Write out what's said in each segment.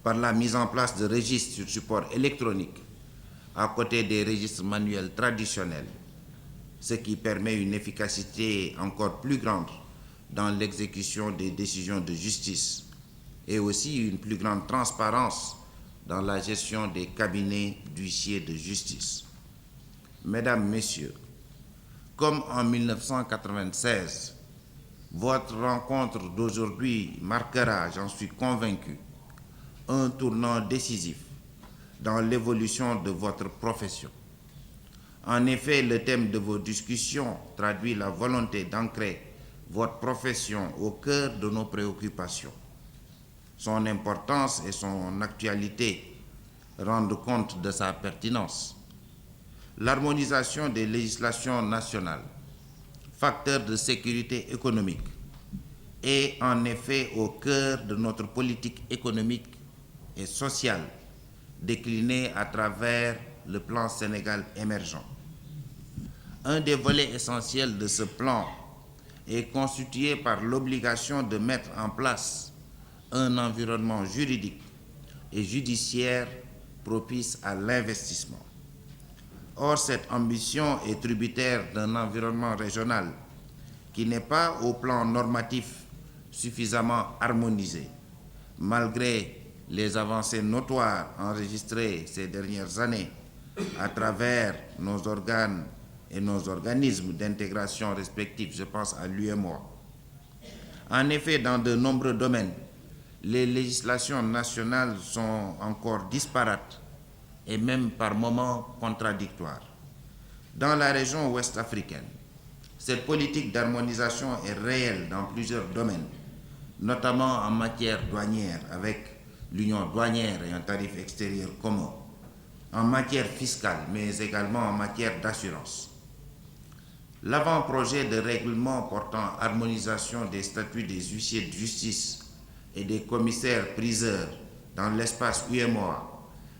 par la mise en place de registres sur support électronique à côté des registres manuels traditionnels, ce qui permet une efficacité encore plus grande dans l'exécution des décisions de justice et aussi une plus grande transparence dans la gestion des cabinets d'huissiers de justice. Mesdames, Messieurs, comme en 1996, votre rencontre d'aujourd'hui marquera, j'en suis convaincu, un tournant décisif dans l'évolution de votre profession. En effet, le thème de vos discussions traduit la volonté d'ancrer votre profession au cœur de nos préoccupations. Son importance et son actualité rendent compte de sa pertinence. L'harmonisation des législations nationales, facteur de sécurité économique, est en effet au cœur de notre politique économique et sociale déclinée à travers le plan Sénégal émergent. Un des volets essentiels de ce plan est constitué par l'obligation de mettre en place un environnement juridique et judiciaire propice à l'investissement. Or, cette ambition est tributaire d'un environnement régional qui n'est pas au plan normatif suffisamment harmonisé, malgré les avancées notoires enregistrées ces dernières années à travers nos organes et nos organismes d'intégration respectifs, je pense à l'UEMOA. En effet, dans de nombreux domaines, les législations nationales sont encore disparates et même par moments contradictoires. Dans la région ouest africaine, cette politique d'harmonisation est réelle dans plusieurs domaines, notamment en matière douanière avec l'union douanière et un tarif extérieur commun, en matière fiscale, mais également en matière d'assurance. L'avant-projet de règlement portant harmonisation des statuts des huissiers de justice et des commissaires priseurs dans l'espace UEMOA,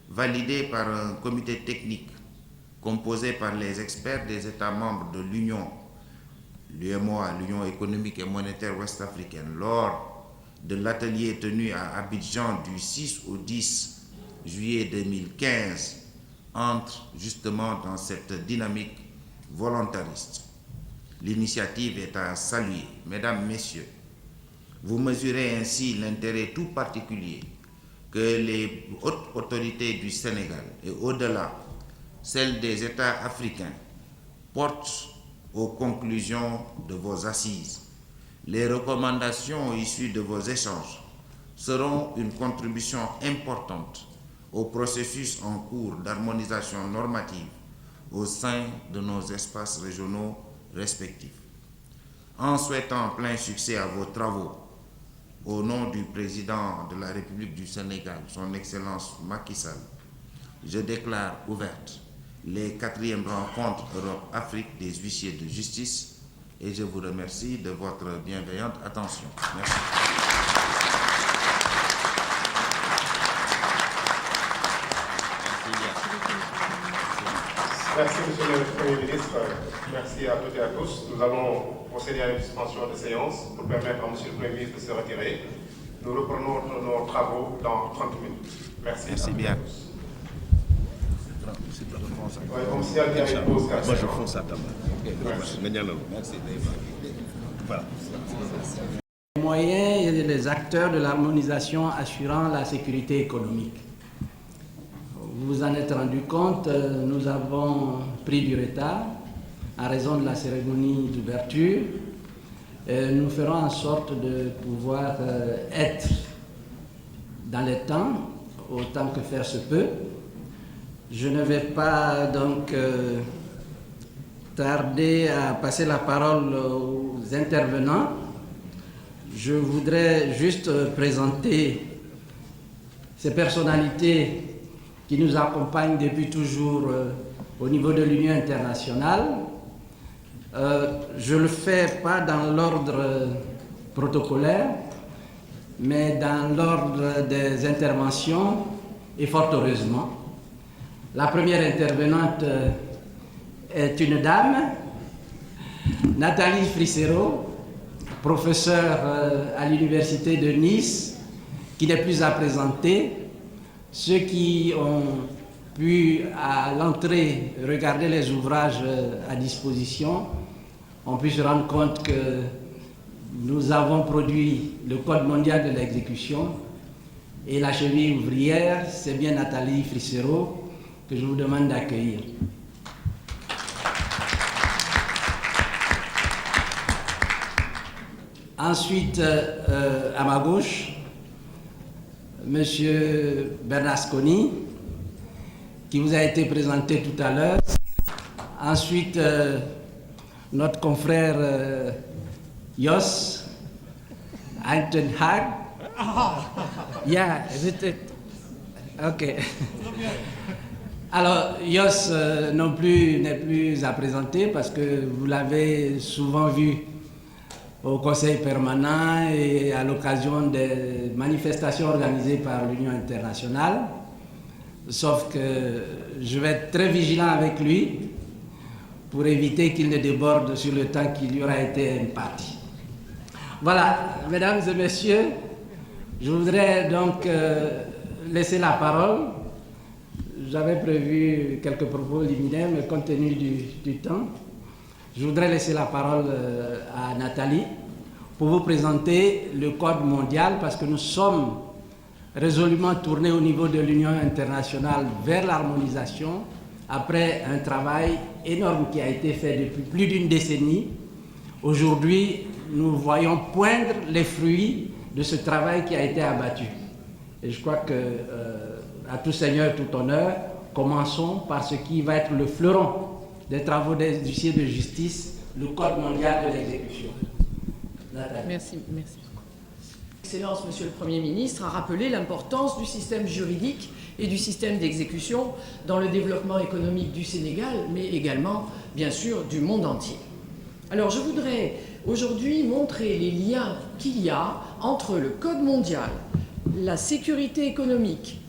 validé par un comité technique composé par les experts des États membres de l'Union, l'UEMOA, l'Union économique et monétaire ouest-africaine, lors de l'atelier tenu à Abidjan du 6 au 10 juillet 2015, entre justement dans cette dynamique volontariste. L'initiative est à saluer. Mesdames, Messieurs, vous mesurez ainsi l'intérêt tout particulier que les hautes autorités du Sénégal et au-delà, celles des États africains, portent aux conclusions de vos assises. Les recommandations issues de vos échanges seront une contribution importante au processus en cours d'harmonisation normative au sein de nos espaces régionaux respectifs. En souhaitant plein succès à vos travaux, au nom du président de la République du Sénégal, son Excellence Macky Sall, je déclare ouvertes les 4e rencontres Europe-Afrique des huissiers de justice et je vous remercie de votre bienveillante attention. Merci. Merci, Monsieur le Premier ministre. Merci à toutes et à tous. Nous allons procéder à une suspension de séance pour permettre à Monsieur le Premier ministre de se retirer. Nous reprenons nos travaux dans 30 minutes. Merci. Merci bien. Moi, je fonce à ta main. Merci. Voilà. Les moyens et les acteurs de l'harmonisation assurant la sécurité économique. Vous vous en êtes rendu compte, nous avons pris du retard en raison de la cérémonie d'ouverture. Nous ferons en sorte de pouvoir être dans les temps, autant que faire se peut. Je ne vais pas donc tarder à passer la parole aux intervenants. Je voudrais juste présenter ces personnalités qui nous accompagnent depuis toujours au niveau de l'Union internationale. Je ne le fais pas dans l'ordre protocolaire, mais dans l'ordre des interventions, et fort heureusement. La première intervenante est une dame, Nathalie Frissero, professeure à l'Université de Nice, qui n'est plus à présenter, Ceux qui ont pu, à l'entrée, regarder les ouvrages à disposition, ont pu se rendre compte que nous avons produit le Code mondial de l'exécution et la cheville ouvrière, c'est bien Nathalie Frissero que je vous demande d'accueillir. Ensuite, à ma gauche, Monsieur Bernasconi, qui vous a été présenté tout à l'heure. Ensuite, notre confrère Jos Anton Hag. Yeah, is it? Ok. Alors, Jos n'est plus à présenter parce que vous l'avez souvent vu au Conseil permanent et à l'occasion des manifestations organisées par l'Union internationale. Sauf que je vais être très vigilant avec lui pour éviter qu'il ne déborde sur le temps qui lui aura été imparti. Voilà, mesdames et messieurs, je voudrais donc laisser la parole. J'avais prévu quelques propos liminaires, mais compte tenu du temps, je voudrais laisser la parole à Nathalie pour vous présenter le Code mondial, parce que nous sommes résolument tournés au niveau de l'Union internationale vers l'harmonisation, après un travail énorme qui a été fait depuis plus d'une décennie. Aujourd'hui, nous voyons poindre les fruits de ce travail qui a été abattu. Et je crois que, à tout seigneur, tout honneur, commençons par ce qui va être le fleuron des travaux des huissiers de justice, le Code mondial de l'exécution. Merci. Excellence, Monsieur le Premier ministre a rappelé l'importance du système juridique et du système d'exécution dans le développement économique du Sénégal, mais également, bien sûr, du monde entier. Alors, je voudrais aujourd'hui montrer les liens qu'il y a entre le Code mondial, la sécurité économique,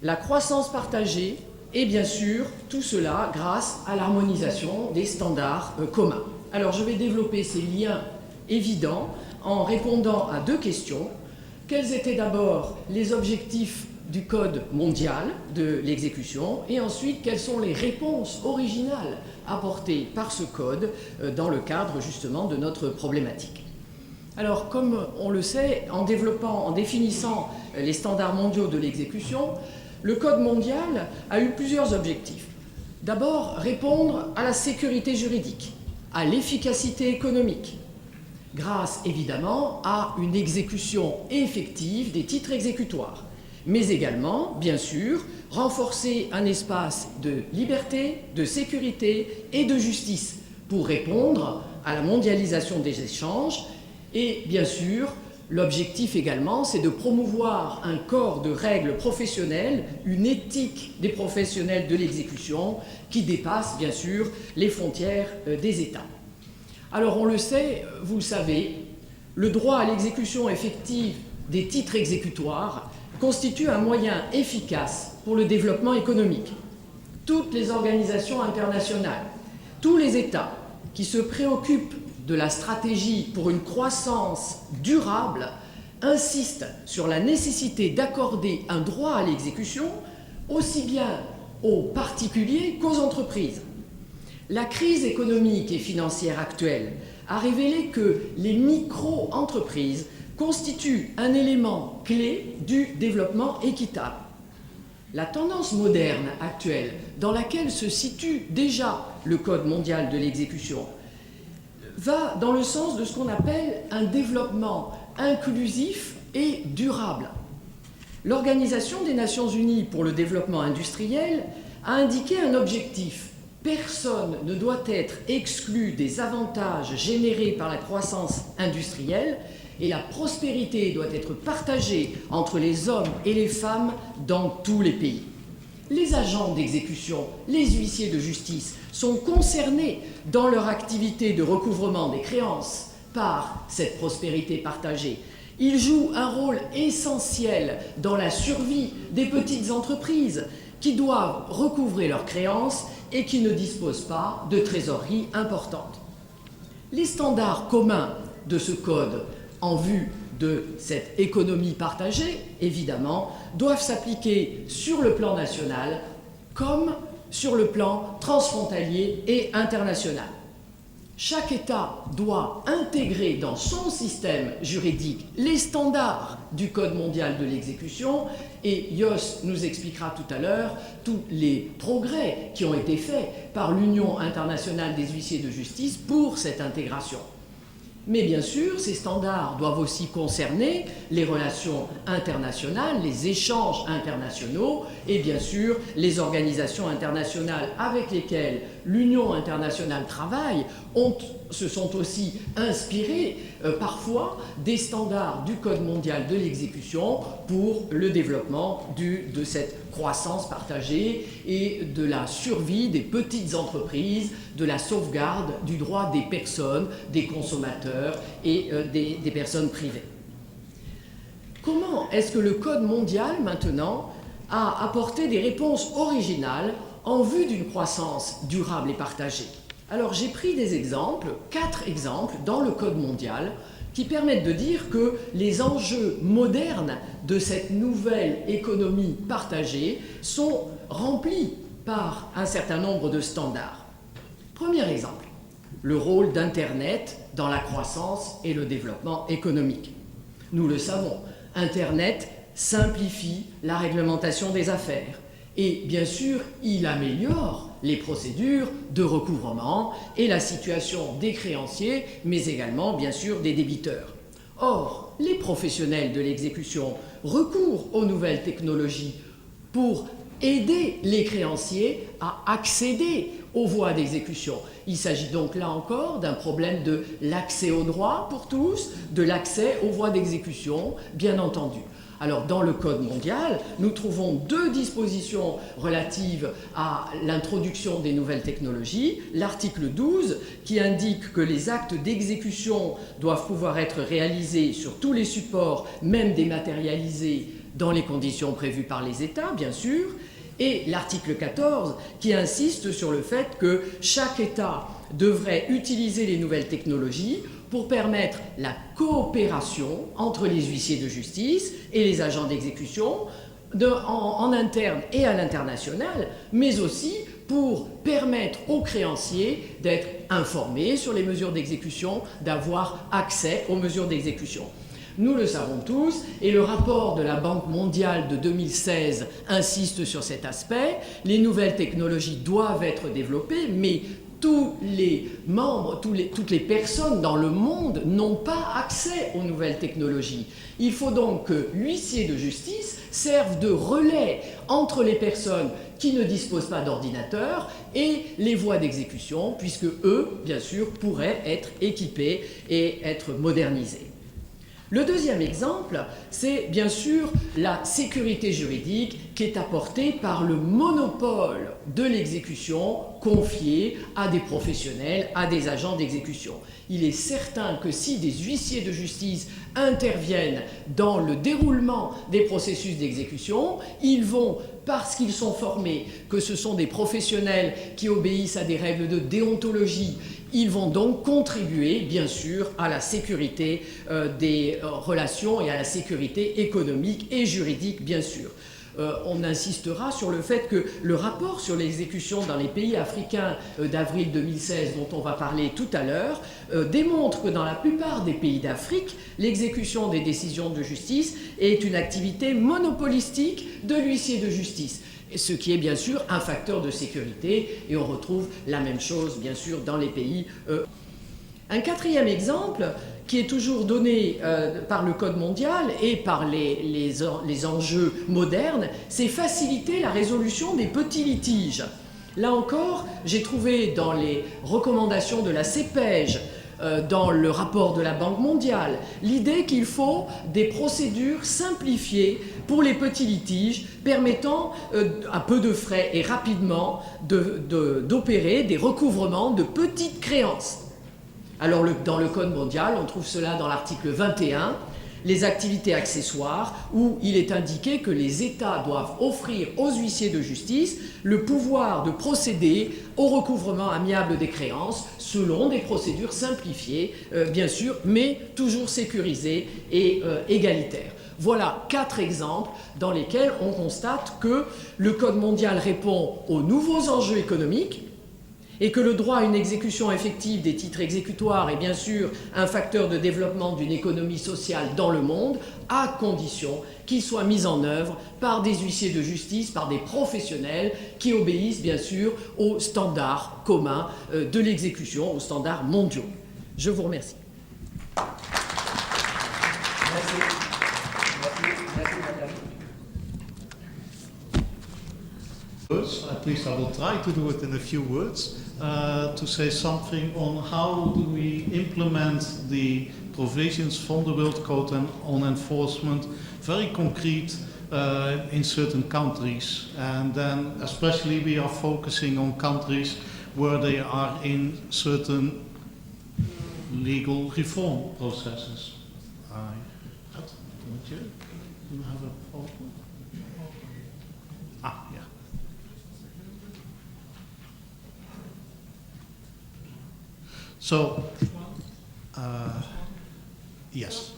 la croissance partagée et, bien sûr, tout cela grâce à l'harmonisation des standards communs. Alors, je vais développer ces liens évidents en répondant à deux questions. Quels étaient d'abord les objectifs du Code mondial de l'exécution et ensuite quelles sont les réponses originales apportées par ce Code dans le cadre justement de notre problématique. Alors, comme on le sait, en définissant les standards mondiaux de l'exécution, le Code mondial a eu plusieurs objectifs. D'abord, répondre à la sécurité juridique, à l'efficacité économique, grâce évidemment à une exécution effective des titres exécutoires, mais également, bien sûr, renforcer un espace de liberté, de sécurité et de justice pour répondre à la mondialisation des échanges. Et bien sûr, l'objectif également, c'est de promouvoir un corps de règles professionnelles, une éthique des professionnels de l'exécution qui dépasse bien sûr les frontières des États. Alors on le sait, vous le savez, le droit à l'exécution effective des titres exécutoires constitue un moyen efficace pour le développement économique. Toutes les organisations internationales, tous les États qui se préoccupent de la stratégie pour une croissance durable insistent sur la nécessité d'accorder un droit à l'exécution aussi bien aux particuliers qu'aux entreprises. La crise économique et financière actuelle a révélé que les micro-entreprises constituent un élément clé du développement équitable. La tendance moderne actuelle, dans laquelle se situe déjà le Code mondial de l'exécution, va dans le sens de ce qu'on appelle un développement inclusif et durable. L'Organisation des Nations Unies pour le développement industriel a indiqué un objectif. Personne ne doit être exclu des avantages générés par la croissance industrielle et la prospérité doit être partagée entre les hommes et les femmes dans tous les pays. Les agents d'exécution, les huissiers de justice sont concernés dans leur activité de recouvrement des créances par cette prospérité partagée. Ils jouent un rôle essentiel dans la survie des petites entreprises qui doivent recouvrer leurs créances et qui ne disposent pas de trésorerie importante. Les standards communs de ce code en vue de cette économie partagée, évidemment, doivent s'appliquer sur le plan national comme sur le plan transfrontalier et international. Chaque État doit intégrer dans son système juridique les standards du Code mondial de l'exécution et Jos nous expliquera tout à l'heure tous les progrès qui ont été faits par l'Union internationale des huissiers de justice pour cette intégration. Mais bien sûr, ces standards doivent aussi concerner les relations internationales, les échanges internationaux et bien sûr les organisations internationales avec lesquelles l'Union internationale travaille se sont aussi inspirées parfois des standards du Code mondial de l'exécution pour le développement de cette croissance partagée et de la survie des petites entreprises, de la sauvegarde du droit des personnes, des consommateurs et des personnes privées. Comment est-ce que le Code mondial, maintenant, a apporté des réponses originales en vue d'une croissance durable et partagée? Alors j'ai pris des exemples, 4 exemples dans le Code mondial qui permettent de dire que les enjeux modernes de cette nouvelle économie partagée sont remplis par un certain nombre de standards. Premier exemple, le rôle d'Internet dans la croissance et le développement économique. Nous le savons, Internet simplifie la réglementation des affaires et bien sûr, il améliore les procédures de recouvrement et la situation des créanciers, mais également, bien sûr, des débiteurs. Or, les professionnels de l'exécution recourent aux nouvelles technologies pour aider les créanciers à accéder aux voies d'exécution. Il s'agit donc là encore d'un problème de l'accès au droit pour tous, de l'accès aux voies d'exécution, bien entendu. Alors, dans le Code mondial, nous trouvons 2 dispositions relatives à l'introduction des nouvelles technologies. L'article 12, qui indique que les actes d'exécution doivent pouvoir être réalisés sur tous les supports, même dématérialisés, dans les conditions prévues par les États, bien sûr. Et l'article 14, qui insiste sur le fait que chaque État devrait utiliser les nouvelles technologies pour permettre la coopération entre les huissiers de justice et les agents d'exécution en interne et à l'international, mais aussi pour permettre aux créanciers d'être informés sur les mesures d'exécution, d'avoir accès aux mesures d'exécution. Nous le savons tous, et le rapport de la Banque mondiale de 2016 insiste sur cet aspect. Les nouvelles technologies doivent être développées, mais tous les membres, toutes les personnes dans le monde n'ont pas accès aux nouvelles technologies. Il faut donc que l'huissier de justice serve de relais entre les personnes qui ne disposent pas d'ordinateur et les voies d'exécution, puisque eux, bien sûr, pourraient être équipés et être modernisés. Le deuxième exemple, c'est bien sûr la sécurité juridique qui est apportée par le monopole de l'exécution confié à des professionnels, à des agents d'exécution. Il est certain que si des huissiers de justice interviennent dans le déroulement des processus d'exécution, ils vont, parce qu'ils sont formés, que ce sont des professionnels qui obéissent à des règles de déontologie, ils vont donc contribuer, bien sûr, à la sécurité des relations et à la sécurité économique et juridique, bien sûr. On insistera sur le fait que le rapport sur l'exécution dans les pays africains d'avril 2016, dont on va parler tout à l'heure, démontre que dans la plupart des pays d'Afrique, l'exécution des décisions de justice est une activité monopolistique de l'huissier de justice. Ce qui est bien sûr un facteur de sécurité, et on retrouve la même chose bien sûr dans les pays. Un quatrième exemple qui est toujours donné par le Code mondial et par les enjeux modernes, c'est faciliter la résolution des petits litiges. Là encore, j'ai trouvé dans les recommandations de la CEPEJ, dans le rapport de la Banque mondiale, l'idée qu'il faut des procédures simplifiées pour les petits litiges permettant à peu de frais et rapidement d'opérer des recouvrements de petites créances. Alors dans le Code mondial, on trouve cela dans l'article 21, les activités accessoires, où il est indiqué que les États doivent offrir aux huissiers de justice le pouvoir de procéder au recouvrement amiable des créances selon des procédures simplifiées, bien sûr, mais toujours sécurisées et égalitaires. Voilà 4 exemples dans lesquels on constate que le Code mondial répond aux nouveaux enjeux économiques et que le droit à une exécution effective des titres exécutoires est bien sûr un facteur de développement d'une économie sociale dans le monde, à condition qu'il soit mis en œuvre par des huissiers de justice, par des professionnels qui obéissent bien sûr aux standards communs de l'exécution, aux standards mondiaux. Je vous remercie. At least I will try to do it in a few words, to say something on how do we implement the provisions from the World Code on enforcement, very concrete in certain countries. And then especially we are focusing on countries where they are in certain legal reform processes. Do you have a problem? Ah, yeah. So, yes.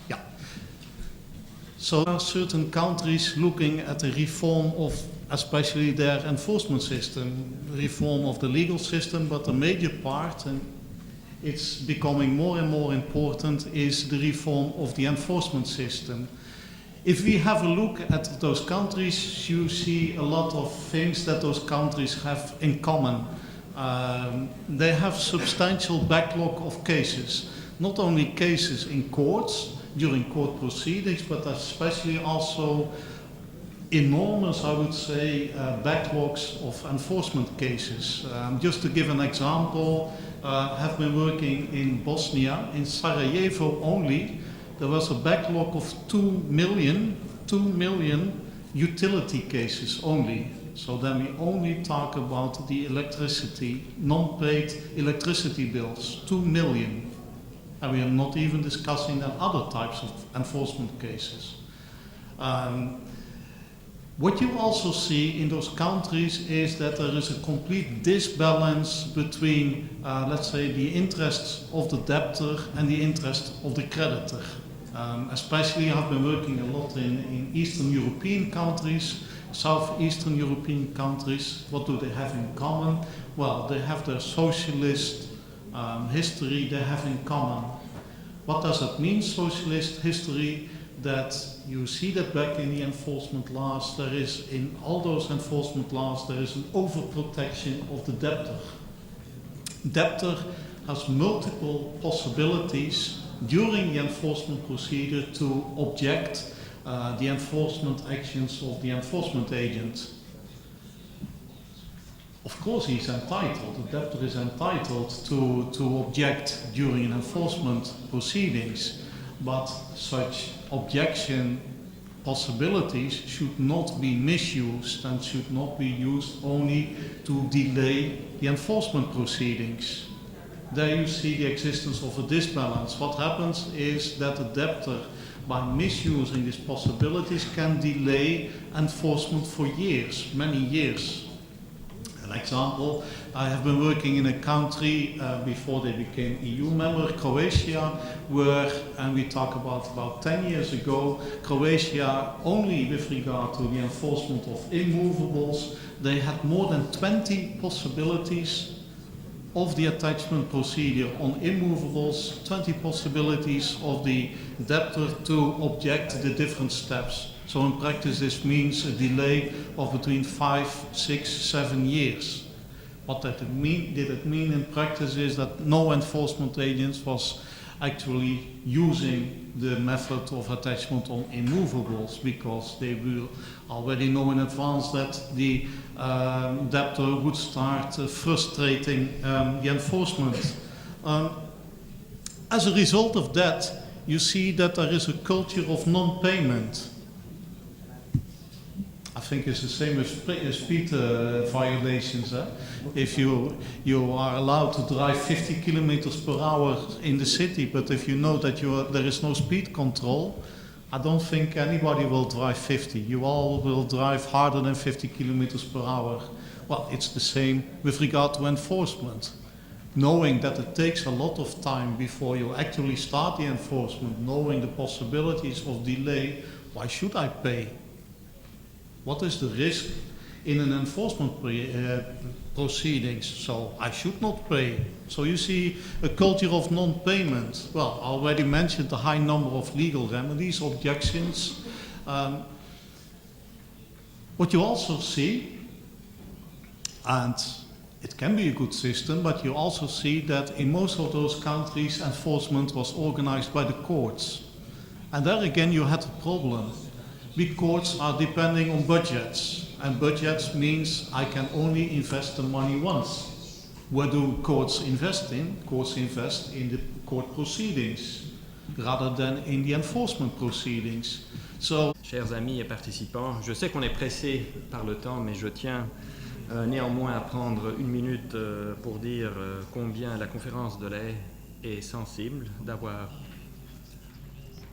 Yeah. So there are certain countries looking at the reform of especially their enforcement system, reform of the legal system, but a major part, and it's becoming more and more important, is the reform of the enforcement system. If we have a look at those countries, you see a lot of things that those countries have in common. They have substantial backlog of cases, not only cases in courts during court proceedings, but especially also enormous, I would say, backlogs of enforcement cases. Just to give an example, have been working in Bosnia, in Sarajevo only. There was a backlog of 2 million utility cases only. So then we only talk about the electricity, non-paid electricity bills, 2 million. And we are not even discussing then other types of enforcement cases. What you also see in those countries is that there is a complete disbalance between, let's say, the interests of the debtor and the interest of the creditor. Especially I've been working a lot in Eastern European countries, Southeastern European countries. What do they have in common? Well, they have their socialist history they have in common. What does it mean, socialist history? That you see that back in the enforcement laws, there is, in all those enforcement laws, there is an overprotection of the debtor. Debtor has multiple possibilities during the enforcement procedure to object the enforcement actions of the enforcement agent. Of course he's entitled, the debtor is entitled to object during an enforcement proceedings, but such objection possibilities should not be misused and should not be used only to delay the enforcement proceedings. There you see the existence of a disbalance. What happens is that the debtor, by misusing these possibilities, can delay enforcement for years, many years. An example, I have been working in a country before they became EU member, Croatia, where, and we talk about 10 years ago, Croatia, only with regard to the enforcement of immovables, they had more than 20 possibilities of the attachment procedure on immovables, 20 possibilities of the debtor to object to the different steps. So in practice this means a delay of between 5, 6, 7 years. What did it mean in practice is that no enforcement agent was actually using the method of attachment on immovables because they will already know in advance that the debtor would start frustrating the enforcement. As a result of that, you see that there is a culture of non-payment. think it's the same as speed violations. If you are allowed to drive 50 kilometers per hour in the city, but if you know that there is no speed control, I don't think anybody will drive 50. You all will drive harder than 50 kilometers per hour. Well, it's the same with regard to enforcement. Knowing that it takes a lot of time before you actually start the enforcement, knowing the possibilities of delay, why should I pay? What is the risk in an enforcement proceedings? So I should not pay. So you see a culture of non-payment. Well, I already mentioned the high number of legal remedies, objections. What you also see, and it can be a good system, but you also see that in most of those countries enforcement was organized by the courts. And there again you had a problem. Big courts are depending on budgets, and budgets means I can only invest the money once. What do courts invest in? Courts invest in the court proceedings rather than in the enforcement proceedings. So, chers amis et participants, je sais qu'on est pressé par le temps, mais je tiens néanmoins à prendre une minute pour dire combien la conférence de La Haye est sensible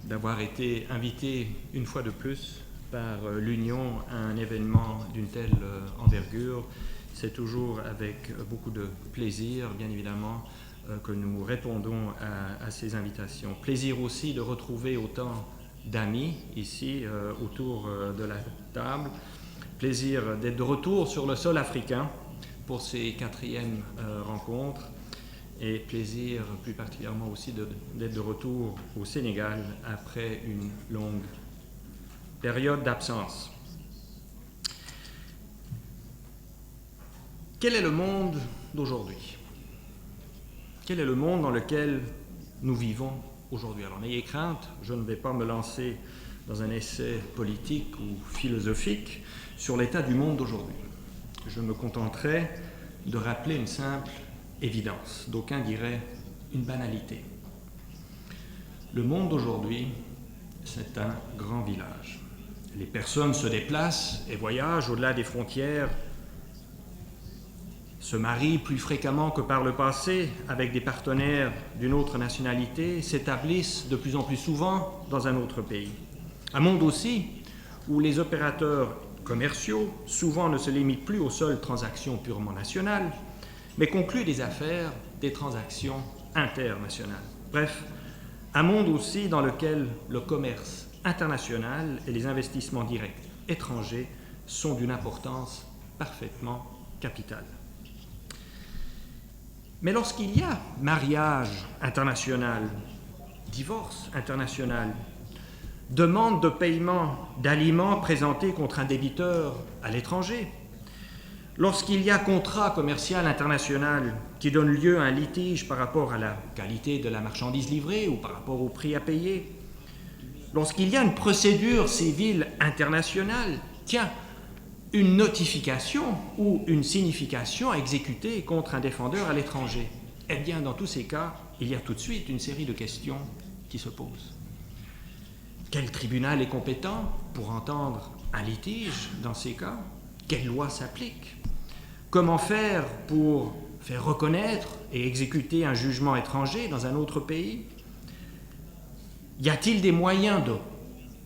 d'avoir été invité une fois de plus par l'Union à un événement d'une telle envergure. C'est toujours avec beaucoup de plaisir, bien évidemment, que nous répondons à ces invitations. Plaisir aussi de retrouver autant d'amis ici autour de la table. Plaisir d'être de retour sur le sol africain pour ces 4e rencontres. Et plaisir plus particulièrement aussi d'être de retour au Sénégal après une longue période d'absence. Quel est le monde d'aujourd'hui? Quel est le monde dans lequel nous vivons aujourd'hui? Alors n'ayez crainte, je ne vais pas me lancer dans un essai politique ou philosophique sur l'état du monde d'aujourd'hui. Je me contenterai de rappeler une simple évidence, d'aucuns diraient une banalité. Le monde d'aujourd'hui, c'est un grand village. Les personnes se déplacent et voyagent au-delà des frontières, se marient plus fréquemment que par le passé avec des partenaires d'une autre nationalité, s'établissent de plus en plus souvent dans un autre pays. Un monde aussi où les opérateurs commerciaux souvent ne se limitent plus aux seules transactions purement nationales, mais concluent des affaires, des transactions internationales. Bref, un monde aussi dans lequel le commerce international et les investissements directs étrangers sont d'une importance parfaitement capitale. Mais lorsqu'il y a mariage international, divorce international, demande de paiement d'aliments présentés contre un débiteur à l'étranger, lorsqu'il y a contrat commercial international qui donne lieu à un litige par rapport à la qualité de la marchandise livrée ou par rapport au prix à payer, lorsqu'il y a une procédure civile internationale, tiens, une notification ou une signification à exécuter contre un défendeur à l'étranger, eh bien, dans tous ces cas, il y a tout de suite une série de questions qui se posent. Quel tribunal est compétent pour entendre un litige dans ces cas? Quelle loi s'applique? Comment faire pour faire reconnaître et exécuter un jugement étranger dans un autre pays? Y a-t-il des moyens de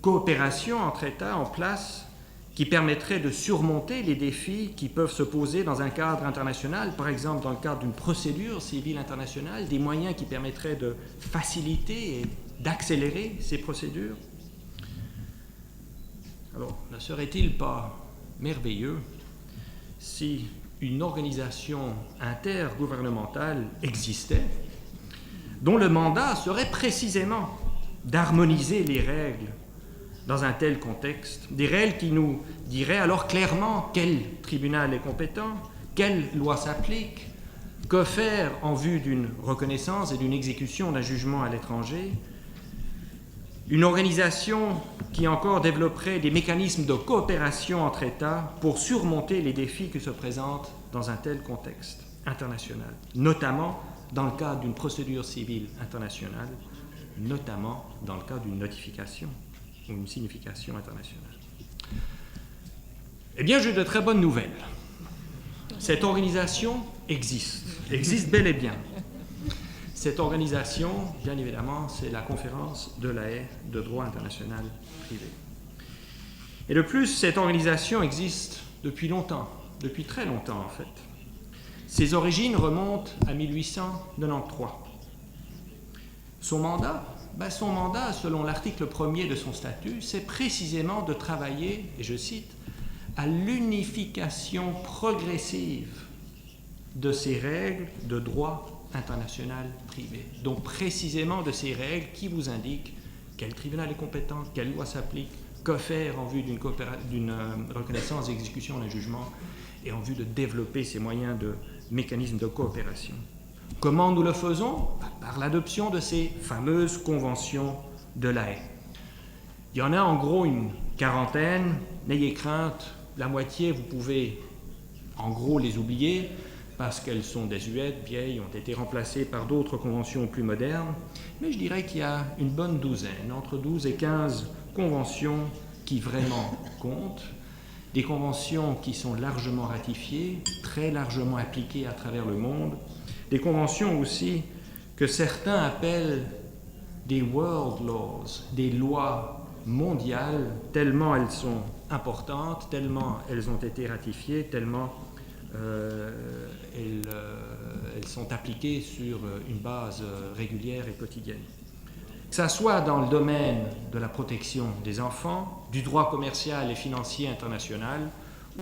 coopération entre États en place qui permettraient de surmonter les défis qui peuvent se poser dans un cadre international, par exemple dans le cadre d'une procédure civile internationale, des moyens qui permettraient de faciliter et d'accélérer ces procédures? Alors, ne serait-il pas merveilleux si une organisation intergouvernementale existait dont le mandat serait précisément d'harmoniser les règles dans un tel contexte, des règles qui nous diraient alors clairement quel tribunal est compétent, quelle loi s'applique, que faire en vue d'une reconnaissance et d'une exécution d'un jugement à l'étranger, une organisation qui encore développerait des mécanismes de coopération entre États pour surmonter les défis qui se présentent dans un tel contexte international, notamment dans le cadre d'une procédure civile internationale, notamment dans le cadre d'une notification ou une signification internationale. Eh bien, j'ai de très bonnes nouvelles. Cette organisation existe bel et bien. Cette organisation, bien évidemment, c'est la conférence de La Haye de droit international privé. Et de plus, cette organisation existe depuis longtemps, depuis très longtemps en fait. Ses origines remontent à 1893. Son mandat, selon l'article 1er de son statut, c'est précisément de travailler, et je cite, à l'unification progressive de ces règles de droit international privé. Donc précisément de ces règles qui vous indiquent quel tribunal est compétent, quelle loi s'applique, que faire en vue d'une reconnaissance, d'exécution d'un jugement et en vue de développer ces moyens de mécanismes de coopération. Comment nous le faisons? Par l'adoption de ces fameuses conventions de La Haye. Il y en a en gros une quarantaine, n'ayez crainte, la moitié vous pouvez en gros les oublier parce qu'elles sont désuètes, vieilles, ont été remplacées par d'autres conventions plus modernes, mais je dirais qu'il y a une bonne douzaine, entre 12 et 15 conventions qui vraiment comptent, des conventions qui sont largement ratifiées, très largement appliquées à travers le monde, des conventions aussi que certains appellent des world laws, des lois mondiales, tellement elles sont importantes, tellement elles ont été ratifiées, tellement elles sont appliquées sur une base régulière et quotidienne. Que ça soit dans le domaine de la protection des enfants, du droit commercial et financier international,